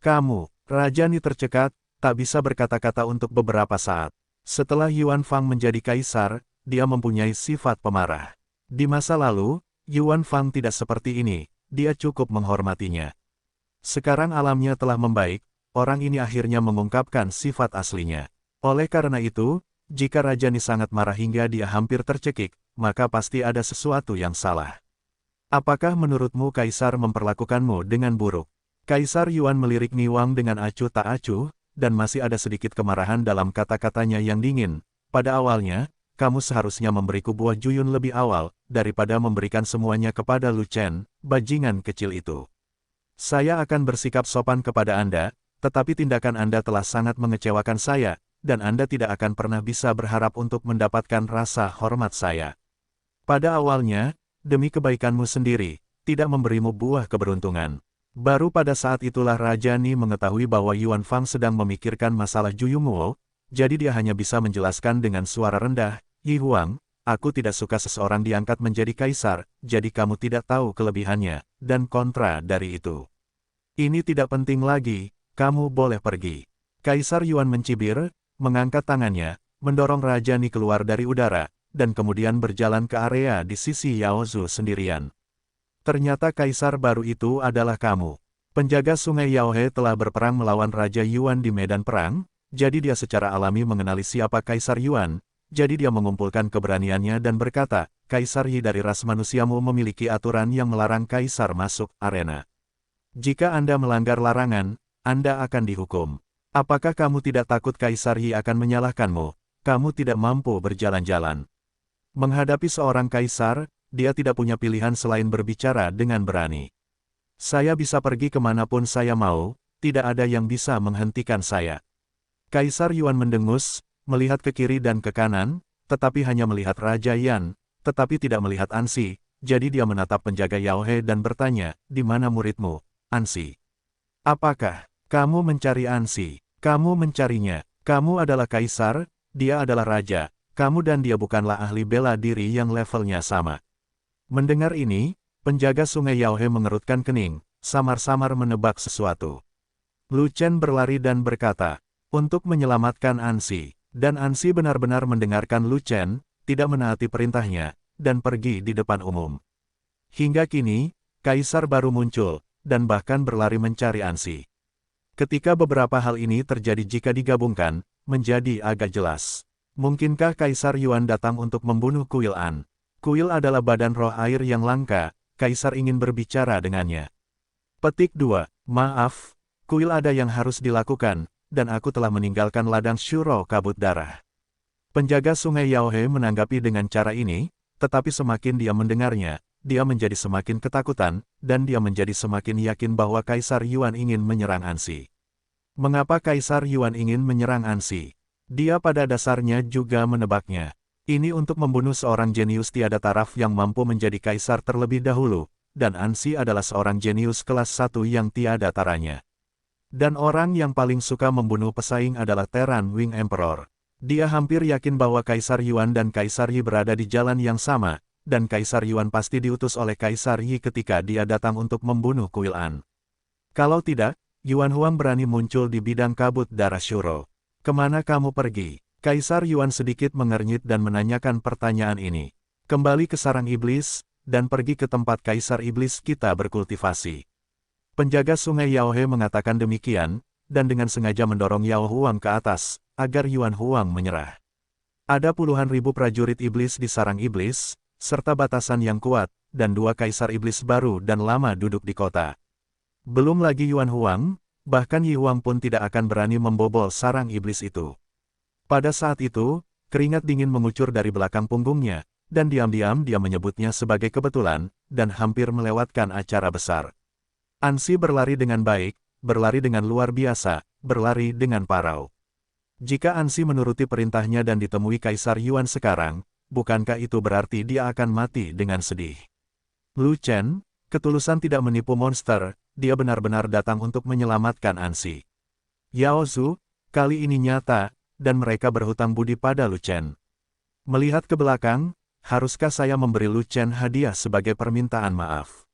Kamu, Raja Ni tercekat, tak bisa berkata-kata untuk beberapa saat. Setelah Yuan Fang menjadi Kaisar, dia mempunyai sifat pemarah. Di masa lalu, Yuan Fang tidak seperti ini, dia cukup menghormatinya. Sekarang alamnya telah membaik, orang ini akhirnya mengungkapkan sifat aslinya. Oleh karena itu, jika Raja Ni sangat marah hingga dia hampir tercekik, maka pasti ada sesuatu yang salah. Apakah menurutmu Kaisar memperlakukanmu dengan buruk? Kaisar Yuan melirik Ni Wang dengan acuh tak acuh, dan masih ada sedikit kemarahan dalam kata-katanya yang dingin. Pada awalnya, kamu seharusnya memberiku buah juyun lebih awal, daripada memberikan semuanya kepada Lu Chen, bajingan kecil itu. Saya akan bersikap sopan kepada Anda, tetapi tindakan Anda telah sangat mengecewakan saya, dan Anda tidak akan pernah bisa berharap untuk mendapatkan rasa hormat saya. Pada awalnya, demi kebaikanmu sendiri, tidak memberimu buah keberuntungan. Baru pada saat itulah Raja Ni mengetahui bahwa Yuan Fang sedang memikirkan masalah Juyungwo, jadi dia hanya bisa menjelaskan dengan suara rendah, Yi Huang, aku tidak suka seseorang diangkat menjadi Kaisar, jadi kamu tidak tahu kelebihannya, dan kontra dari itu. Ini tidak penting lagi, kamu boleh pergi. Kaisar Yuan mencibir, mengangkat tangannya, mendorong Raja Ni keluar dari udara, dan kemudian berjalan ke area di sisi Yaozu sendirian. Ternyata Kaisar baru itu adalah kamu. Penjaga sungai Yaohe telah berperang melawan Raja Yuan di medan perang, jadi dia secara alami mengenali siapa Kaisar Yuan, jadi dia mengumpulkan keberaniannya dan berkata, Kaisar Yi dari ras manusiamu memiliki aturan yang melarang Kaisar masuk arena. Jika Anda melanggar larangan, Anda akan dihukum. Apakah kamu tidak takut Kaisar Yi akan menyalahkanmu? Kamu tidak mampu berjalan-jalan. Menghadapi seorang Kaisar, dia tidak punya pilihan selain berbicara dengan berani. Saya bisa pergi kemanapun saya mau, tidak ada yang bisa menghentikan saya. Kaisar Yuan mendengus, melihat ke kiri dan ke kanan, tetapi hanya melihat Raja Yan, tetapi tidak melihat Ansi, jadi dia menatap penjaga Yaohe dan bertanya, di mana muridmu, Ansi? Apakah kamu mencari Ansi? Kamu mencarinya, kamu adalah Kaisar, dia adalah Raja, kamu dan dia bukanlah ahli bela diri yang levelnya sama. Mendengar ini, Penjaga sungai Yaohe mengerutkan kening, samar-samar menebak sesuatu. Lu Chen berlari dan berkata, untuk menyelamatkan Ansi. Dan Ansi benar-benar mendengarkan Lu Chen, tidak menaati perintahnya, dan pergi di depan umum. Hingga kini, Kaisar baru muncul, dan bahkan berlari mencari Ansi. Ketika beberapa hal ini terjadi jika digabungkan, menjadi agak jelas. Mungkinkah Kaisar Yuan datang untuk membunuh Kuil An? Kuil adalah badan roh air yang langka, Kaisar ingin berbicara dengannya. Petik 2. Maaf, kuil ada yang harus dilakukan, dan aku telah meninggalkan ladang Shuro Kabut Darah. Penjaga sungai Yaohe menanggapi dengan cara ini, tetapi semakin dia mendengarnya, dia menjadi semakin ketakutan, dan dia menjadi semakin yakin bahwa Kaisar Yuan ingin menyerang Ansi. Mengapa Kaisar Yuan ingin menyerang Ansi? Dia pada dasarnya juga menebaknya. Ini untuk membunuh seorang jenius tiada taraf yang mampu menjadi kaisar terlebih dahulu, dan Ansi adalah seorang jenius kelas 1 yang tiada taranya. Dan orang yang paling suka membunuh pesaing adalah Terran Wing Emperor. Dia hampir yakin bahwa Kaisar Yuan dan Kaisar Yi berada di jalan yang sama, dan Kaisar Yuan pasti diutus oleh Kaisar Yi ketika dia datang untuk membunuh Kuil An. Kalau tidak, Yuan Huang berani muncul di bidang kabut darah Shuro. Kemana kamu pergi? Kaisar Yuan sedikit mengernyit dan menanyakan pertanyaan ini. Kembali ke sarang iblis, dan pergi ke tempat Kaisar Iblis kita berkultivasi. Penjaga sungai Yaohe mengatakan demikian, dan dengan sengaja mendorong Yao Huang ke atas, agar Yuan Huang menyerah. Ada puluhan ribu prajurit iblis di sarang iblis, serta batasan yang kuat, dan 2 Kaisar Iblis baru dan lama duduk di kota. Belum lagi Yuan Huang, bahkan Yi Huang pun tidak akan berani membobol sarang iblis itu. Pada saat itu, keringat dingin mengucur dari belakang punggungnya, dan diam-diam dia menyebutnya sebagai kebetulan, dan hampir melewatkan acara besar. Ansi berlari dengan baik, berlari dengan luar biasa, berlari dengan parau. Jika Ansi menuruti perintahnya dan ditemui Kaisar Yuan sekarang, bukankah itu berarti dia akan mati dengan sedih? Lu Chen, ketulusan tidak menipu monster, dia benar-benar datang untuk menyelamatkan Ansi. Yao Zhu, kali ini nyata, dan mereka berhutang budi pada Lu Chen. Melihat ke belakang, haruskah saya memberi Lu Chen hadiah sebagai permintaan maaf?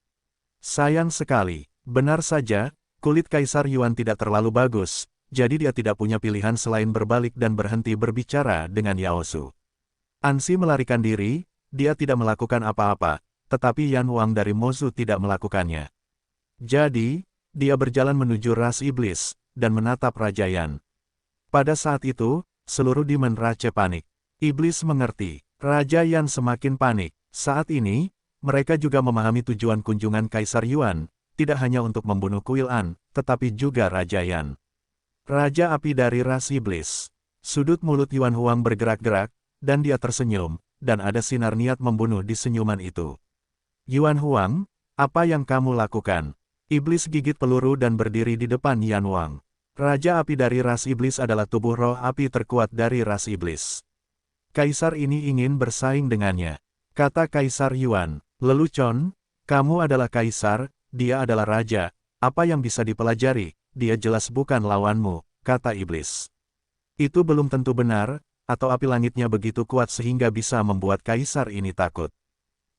Sayang sekali, benar saja, kulit Kaisar Yuan tidak terlalu bagus, jadi dia tidak punya pilihan selain berbalik dan berhenti berbicara dengan Yao Zhu. Ansi melarikan diri, dia tidak melakukan apa-apa, tetapi Yan Wang dari Mozu tidak melakukannya. Jadi, dia berjalan menuju ras iblis, dan menatap Raja Yan. Pada saat itu, seluruh Demon Race panik. Iblis mengerti, Raja Yan semakin panik. Saat ini, mereka juga memahami tujuan kunjungan Kaisar Yuan, tidak hanya untuk membunuh Kuil An, tetapi juga Raja Yan. Raja api dari ras iblis. Sudut mulut Yuan Huang bergerak-gerak, dan dia tersenyum, dan ada sinar niat membunuh di senyuman itu. Yuan Huang, apa yang kamu lakukan? Iblis gigit peluru dan berdiri di depan Yan Wang. Raja api dari ras iblis adalah tubuh roh api terkuat dari ras iblis. Kaisar ini ingin bersaing dengannya. Kata Kaisar Yuan, lelucon, kamu adalah kaisar, dia adalah raja, apa yang bisa dipelajari, dia jelas bukan lawanmu, kata iblis. Itu belum tentu benar, atau api langitnya begitu kuat sehingga bisa membuat kaisar ini takut.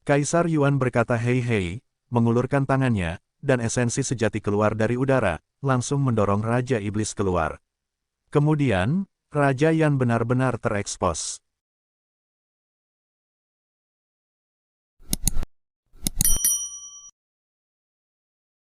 Kaisar Yuan berkata hei, mengulurkan tangannya, dan esensi sejati keluar dari udara, langsung mendorong Raja Iblis keluar. Kemudian, Raja Yan benar-benar terekspos.